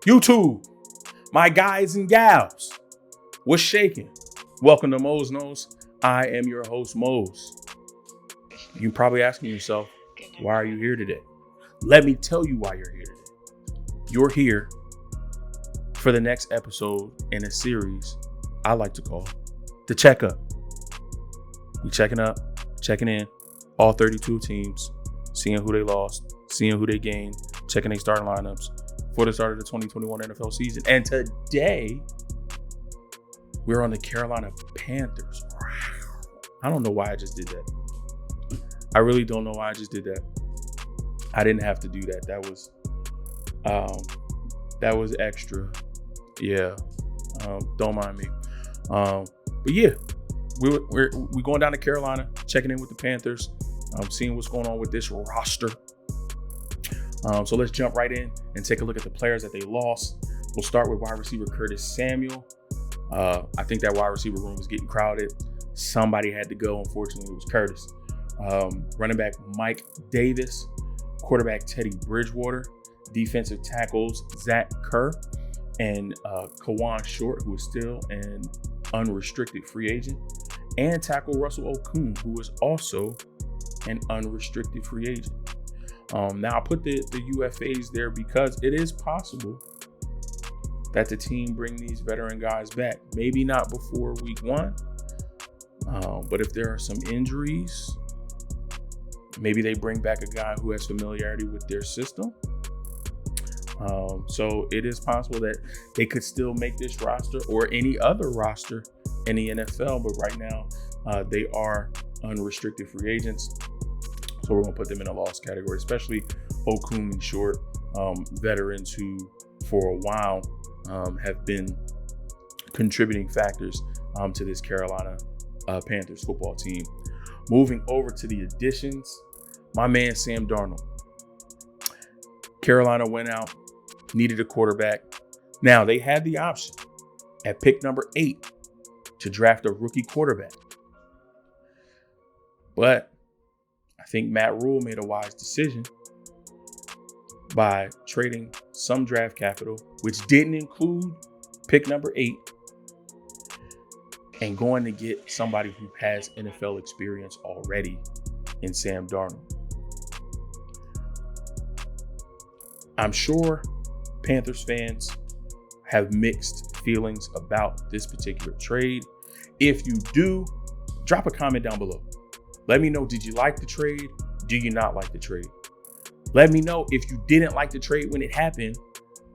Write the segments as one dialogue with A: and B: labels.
A: YouTube, my guys and gals, what's shaking? Welcome to Mo's Knows. I am your host, Mose. You're probably asking yourself, why are you here today? Let me tell you why you're here today. You're here for the next episode in a series I like to call The Checkup. We checking up, checking in, all 32 teams, seeing who they lost, seeing who they gained, checking their starting lineups for the start of the 2021 NFL season. And today, we're on the Carolina Panthers. I don't know why I just did that. I really don't know why I just did that. I didn't have to do that. That was extra. Yeah. Don't mind me. But yeah, we're going down to Carolina, checking in with the Panthers, seeing what's going on with this roster. So let's jump right in and take a look at the players that they lost. We'll start with wide receiver Curtis Samuel. I think that wide receiver room was getting crowded. Somebody had to go. Unfortunately, it was Curtis. Running back Mike Davis, quarterback Teddy Bridgewater, defensive tackles Zach Kerr, and Kawan Short, who is still an unrestricted free agent, and tackle Russell Okung, who is also an unrestricted free agent. Now I put the UFAs there because it is possible that the team bring these veteran guys back. Maybe not before week 1, but if there are some injuries, maybe they bring back a guy who has familiarity with their system. So it is possible that they could still make this roster or any other roster in the NFL, but right now they are unrestricted free agents. So we're going to put them in a loss category, especially Okung and Short, veterans who for a while have been contributing factors to this Carolina Panthers football team. Moving over to the additions, my man Sam Darnold. Carolina went out, needed a quarterback. Now they had the option at pick number 8 to draft a rookie quarterback. But I think Matt Rule made a wise decision by trading some draft capital, which didn't include pick number 8, and going to get somebody who has NFL experience already in Sam Darnold. I'm sure Panthers fans have mixed feelings about this particular trade. If you do, drop a comment down below. Let me know, did you like the trade? Do you not like the trade? Let me know if you didn't like the trade when it happened,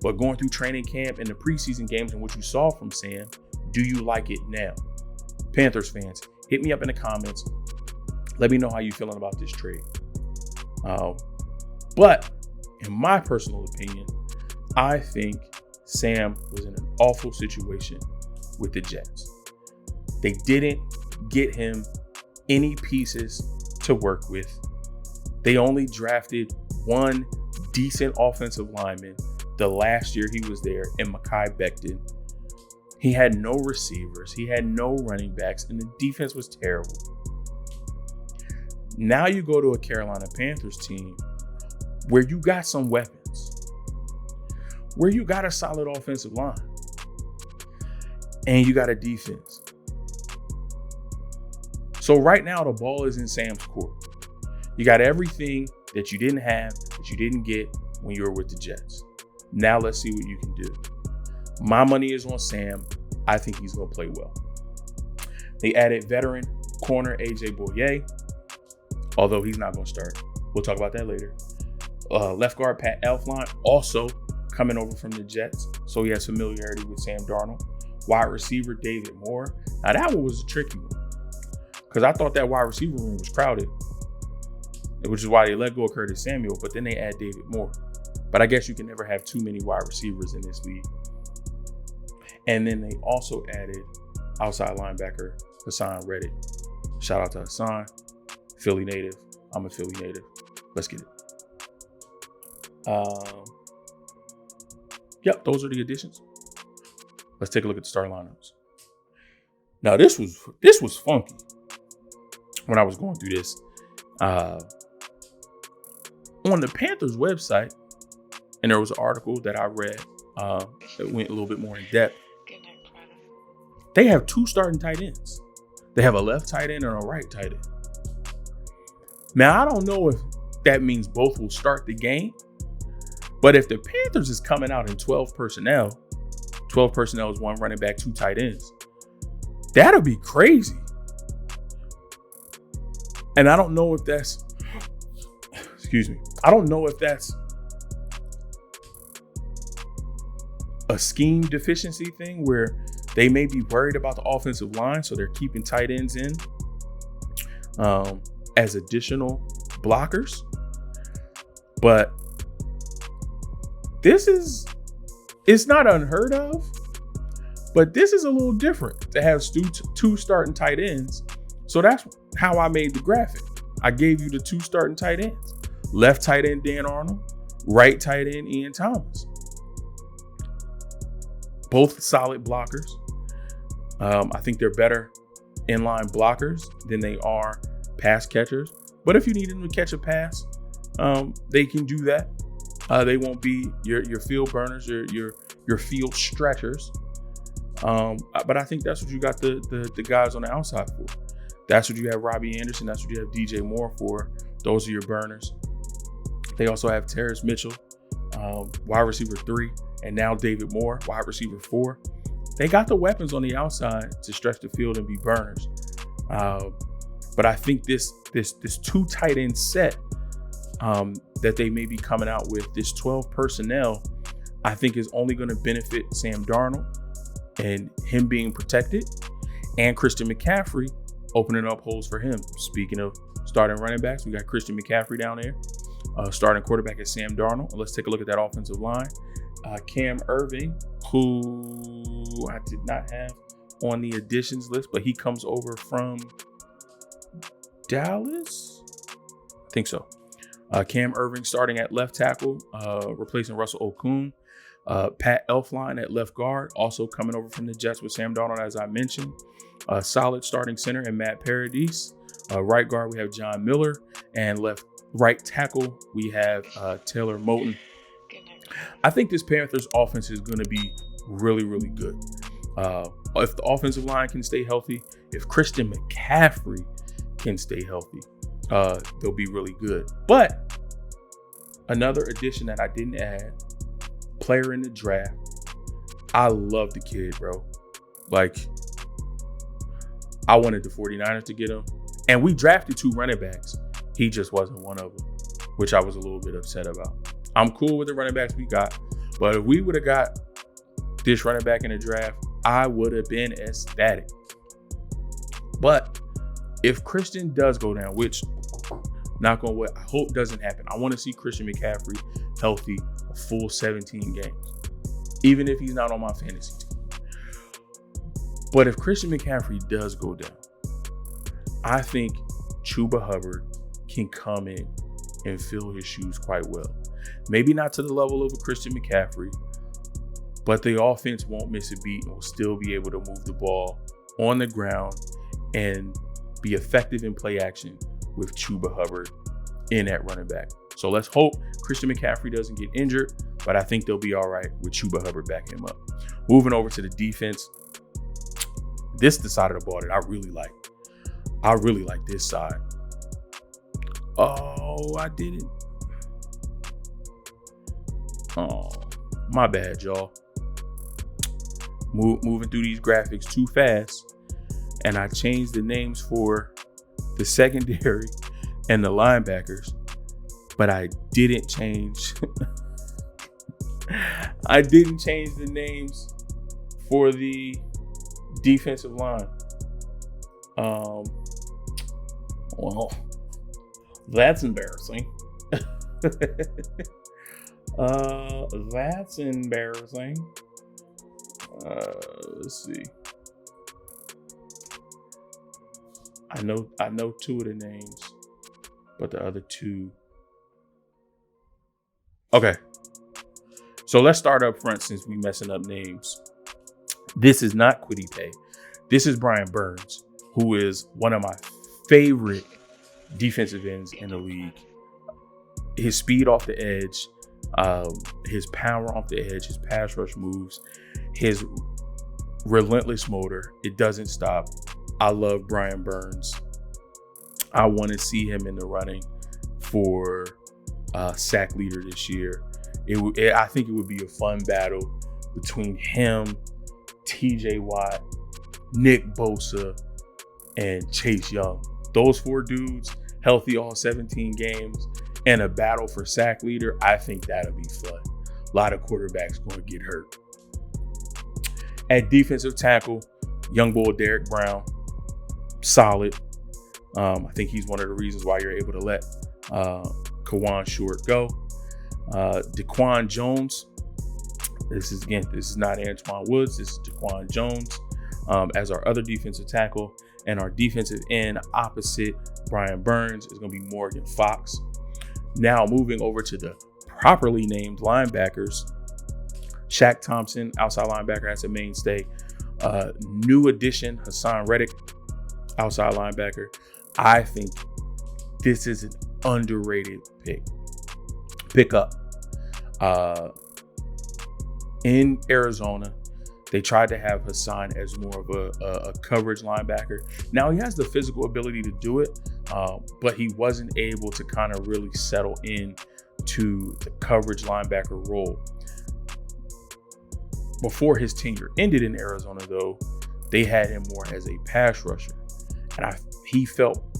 A: but going through training camp and the preseason games and what you saw from Sam, do you like it now? Panthers fans, hit me up in the comments. Let me know how you're feeling about this trade. But in my personal opinion, I think Sam was in an awful situation with the Jets. They didn't get him any pieces to work with. They only drafted one decent offensive lineman the last year he was there in Mekhi Becton. He had no receivers. He had no running backs, and the defense was terrible. Now you go to a Carolina Panthers team where you got some weapons, where you got a solid offensive line, and you got a defense. So right now, the ball is in Sam's court. You got everything that you didn't have, that you didn't get when you were with the Jets. Now let's see what you can do. My money is on Sam. I think he's going to play well. They added veteran corner AJ Bouye, although he's not going to start. We'll talk about that later. Left guard Pat Elflein, also coming over from the Jets, so he has familiarity with Sam Darnold. Wide receiver David Moore. Now that one was a tricky one, because I thought that wide receiver room was crowded, which is why they let go of Curtis Samuel, but then they add David Moore. But I guess you can never have too many wide receivers in this league. And then they also added outside linebacker Hassan Reddick. Shout out to Hassan, Philly native. I'm a Philly native. Let's get it. Yep, those are the additions. Let's take a look at the starting lineups. Now this was funky. when I was going through this. On the Panthers website, and there was an article that I read that went a little bit more in depth. They have 2 starting tight ends. They have a left tight end and a right tight end. Now, I don't know if that means both will start the game, but if the Panthers is coming out in 12 personnel is 1 running back, 2 tight ends, that'll be crazy. And I don't know if that's, I don't know if that's a scheme deficiency thing where they may be worried about the offensive line, so they're keeping tight ends in as additional blockers. But it's not unheard of, but this is a little different to have 2 starting tight ends. So that's how I made the graphic. I gave you the 2 starting tight ends. Left tight end, Dan Arnold. Right tight end, Ian Thomas. Both solid blockers. I think they're better inline blockers than they are pass catchers. But if you need them to catch a pass, they can do that. They won't be your field burners, your field stretchers. But I think that's what you got the guys on the outside for. That's what you have Robbie Anderson. That's what you have DJ Moore for. Those are your burners. They also have Terrace Mitchell, wide receiver 3, and now David Moore, wide receiver 4. They got the weapons on the outside to stretch the field and be burners. But I think this 2 tight end set that they may be coming out with, this 12 personnel, I think is only going to benefit Sam Darnold and him being protected, and Christian McCaffrey opening up holes for him. Speaking of starting running backs, we got Christian McCaffrey down there. Starting quarterback is Sam Darnold. Let's take a look at that offensive line. Cam Irving, who I did not have on the additions list, but he comes over from Dallas? I think so. Cam Irving starting at left tackle, replacing Russell Okung. Pat Elflein at left guard, also coming over from the Jets with Sam Darnold, as I mentioned. Solid starting center and Matt Paradis. Right guard, we have John Miller. And right tackle, we have Taylor Moton. I think this Panthers offense is going to be really, really good. If the offensive line can stay healthy, if Christian McCaffrey can stay healthy, they'll be really good. But another addition that I didn't add, player in the draft. I love the kid, bro. Like, I wanted the 49ers to get him. And we drafted 2 running backs. He just wasn't one of them, which I was a little bit upset about. I'm cool with the running backs we got, but if we would have got this running back in the draft, I would have been ecstatic. But if Christian does go down, which, knock on wood, I hope doesn't happen. I want to see Christian McCaffrey healthy a full 17 games, even if he's not on my fantasy team. But if Christian McCaffrey does go down, I think Chuba Hubbard can come in and fill his shoes quite well. Maybe not to the level of a Christian McCaffrey, but the offense won't miss a beat and will still be able to move the ball on the ground and be effective in play action with Chuba Hubbard in at running back. So let's hope Christian McCaffrey doesn't get injured, but I think they'll be all right with Chuba Hubbard backing him up. Moving over to the defense, this is the side of the ball that I really like. I really like this side. Oh, I didn't. Oh, my bad, y'all. Moving through these graphics too fast, and I changed the names for the secondary and the linebackers, but I didn't change. I didn't change the names for the defensive line. Well, that's embarrassing. That's embarrassing. Let's see. I know 2 of the names, but the other 2. Okay. So let's start up front since we messing up names. This is not Kwity Paye. This is Brian Burns, who is one of my favorite defensive ends in the league. His speed off the edge, his power off the edge, his pass rush moves, his relentless motor. It doesn't stop. I love Brian Burns. I want to see him in the running for sack leader this year. I think it would be a fun battle between him, TJ Watt, Nick Bosa, and Chase Young. Those 4 dudes, healthy all 17 games, and a battle for sack leader. I think that'll be fun. A lot of quarterbacks going to get hurt. At defensive tackle, young bull Derek Brown, solid. I think he's one of the reasons why you're able to let Kawan Short go. Daquan Jones. This is not Antoine Woods. This is Daquan Jones as our other defensive tackle. And our defensive end opposite Brian Burns is going to be Morgan Fox. Now moving over to the properly named linebackers. Shaq Thompson, outside linebacker, has a mainstay. New addition, Hassan Reddick, outside linebacker. I think this is an underrated pickup. In Arizona, they tried to have Hassan as more of a coverage linebacker. Now he has the physical ability to do it, but he wasn't able to kind of really settle in to the coverage linebacker role. Before his tenure ended in Arizona, though, they had him more as a pass rusher. And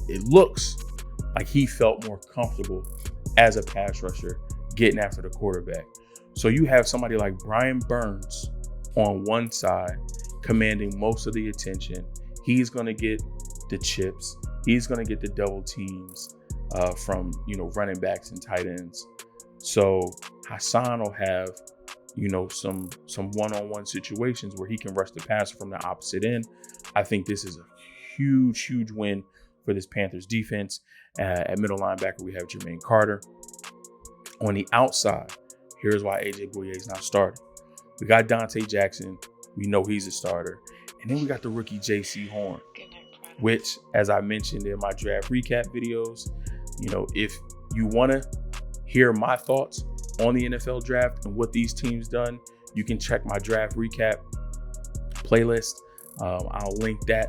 A: it looks like he felt more comfortable as a pass rusher getting after the quarterback. So you have somebody like Brian Burns on one side commanding most of the attention. He's going to get the chips. He's going to get the double teams from, running backs and tight ends. So Hassan will have, some one-on-one situations where he can rush the passer from the opposite end. I think this is a huge, huge win for this Panthers defense. At middle linebacker, we have Jermaine Carter. On the outside, here's why AJ Bouye is not starting. We got Dante Jackson. We know he's a starter. And then we got the rookie J.C. Horn, which, as I mentioned in my draft recap videos, if you want to hear my thoughts on the NFL draft and what these teams done, you can check my draft recap playlist. I'll link that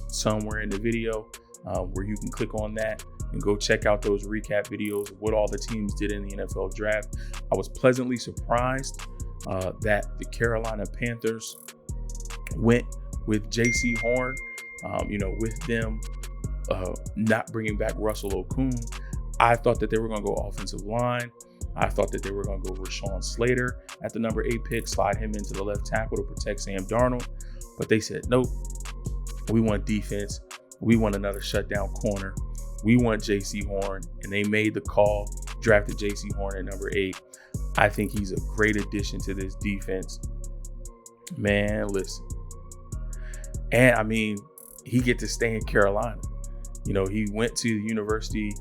A: somewhere in the video where you can click on that and go check out those recap videos of what all the teams did in the NFL draft. I was pleasantly surprised that the Carolina Panthers went with J.C. Horn, with them not bringing back Russell Okung. I thought that they were going to go offensive line. I thought that they were going to go Rashawn Slater at the number 8 pick, slide him into the left tackle to protect Sam Darnold. But they said, nope, we want defense. We want another shutdown corner. We want J.C. Horn. And they made the call, drafted J.C. Horn at number 8. I think he's a great addition to this defense. Man, listen. And he get to stay in Carolina. He went to the University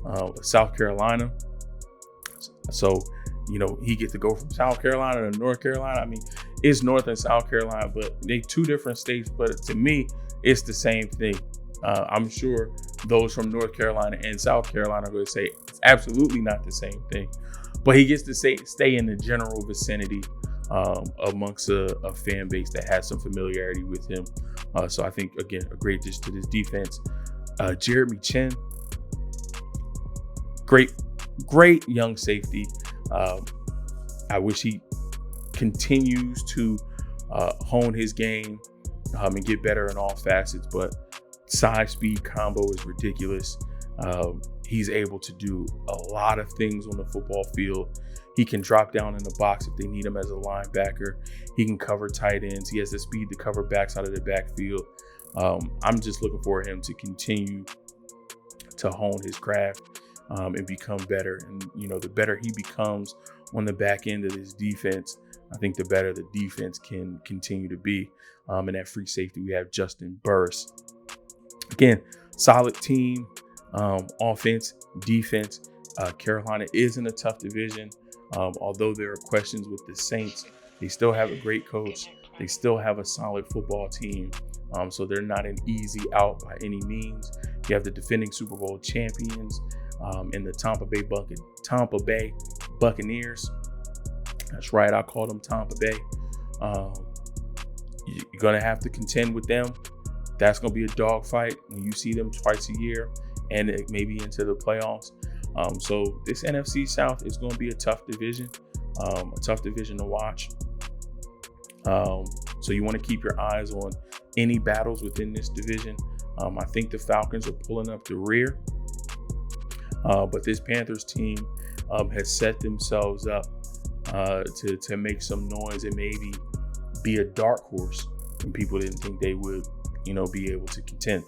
A: of South Carolina. So, he get to go from South Carolina to North Carolina. It's North and South Carolina, but they 2 different states. But to me, it's the same thing. I'm sure those from North Carolina and South Carolina are going to say it's absolutely not the same thing. But he gets to stay in the general vicinity amongst a fan base that has some familiarity with him. So I think, again, a great addition to this defense. Jeremy Chin, great young safety. I wish he continues to hone his game and get better in all facets, but size speed combo is ridiculous. He's able to do a lot of things on the football field. He can drop down in the box if they need him as a linebacker. He can cover tight ends. He has the speed to cover backs out of the backfield. I'm just looking for him to continue to hone his craft and become better. And, the better he becomes on the back end of this defense, I think the better the defense can continue to be. And at free safety, we have Justin Burris. Again, solid team, offense, defense. Carolina is in a tough division. Although there are questions with the Saints, they still have a great coach. They still have a solid football team. So they're not an easy out by any means. You have the defending Super Bowl champions in the Tampa Bay Buccaneers. That's right, I call them Tampa Bay. You're going to have to contend with them. That's going to be a dogfight when you see them twice a year and maybe into the playoffs. So this NFC South is going to be a tough division to watch. So you want to keep your eyes on any battles within this division. I think the Falcons are pulling up the rear. But this Panthers team has set themselves up to make some noise and maybe be a dark horse when people didn't think they would, be able to contend.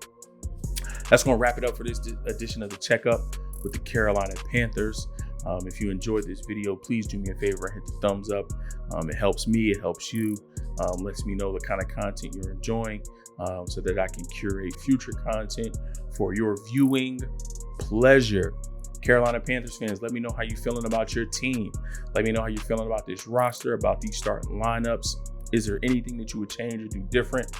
A: That's going to wrap it up for this edition of the Checkup with the Carolina Panthers. If you enjoyed this video, please do me a favor and hit the thumbs up. It helps me, it helps you, lets me know the kind of content you're enjoying so that I can curate future content for your viewing pleasure. Carolina Panthers fans, let me know how you're feeling about your team. Let me know how you're feeling about this roster, about these starting lineups. Is there anything that you would change or do different?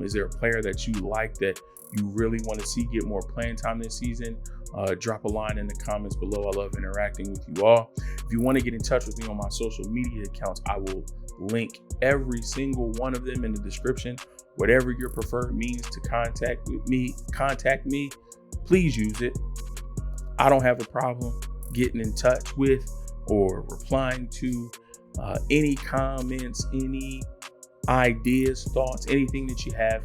A: Is there a player that you like that you really want to see get more playing time this season? Drop a line in the comments below. I love interacting with you all. If you want to get in touch with me on my social media accounts, I will link every single one of them in the description. Whatever your preferred means to contact me, please use it. I don't have a problem getting in touch with or replying to any comments, any ideas, thoughts, anything that you have.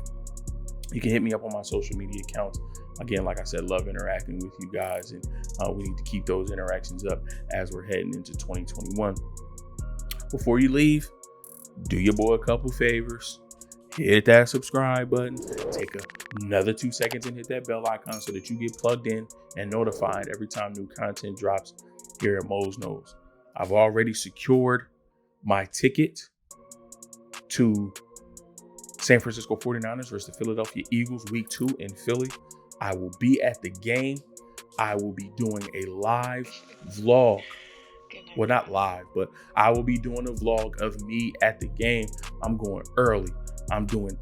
A: You can hit me up on my social media accounts. Again, like I said, love interacting with you guys, and we need to keep those interactions up as we're heading into 2021. Before you leave, do your boy a couple favors. Hit that subscribe button. Take another 2 seconds and hit that bell icon so that you get plugged in and notified every time new content drops here at Mo's Knows. I've already secured my ticket to San Francisco 49ers versus the Philadelphia Eagles Week 2 in Philly. I will be at the game. I will be doing a live vlog. Well, not live, but I will be doing a vlog of me at the game. I'm going early. I'm doing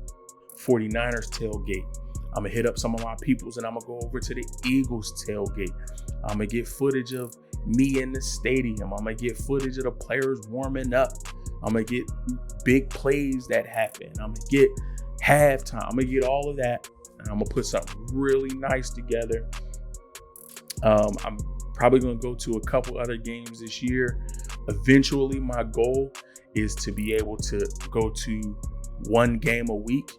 A: 49ers tailgate. I'm going to hit up some of my peoples and I'm going to go over to the Eagles tailgate. I'm going to get footage of me in the stadium. I'm going to get footage of the players warming up. I'm going to get big plays that happen. I'm going to get halftime. I'm going to get all of that. And I'm going to put something really nice together. I'm probably going to go to a couple other games this year. Eventually, my goal is to be able to go to one game a week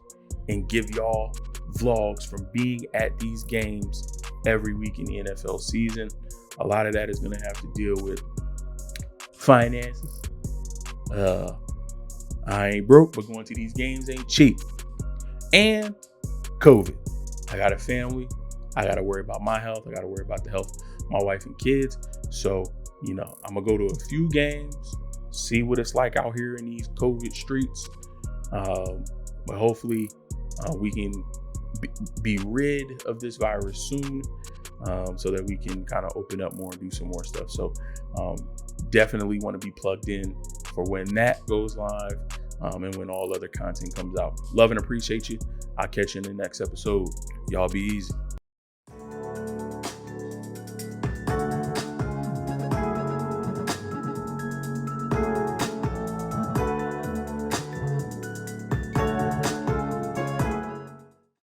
A: and give y'all vlogs from being at these games every week in the NFL season. A lot of that is going to have to deal with finances. I ain't broke, but going to these games ain't cheap. And COVID. I got a family. I got to worry about my health. I got to worry about the health of my wife and kids. So, I'm going to go to a few games, see what it's like out here in these COVID streets. But hopefully we can be rid of this virus soon so that we can kind of open up more and do some more stuff. So definitely want to be plugged in for when that goes live and when all other content comes out. Love and appreciate you. I'll catch you in the next episode. Y'all be easy.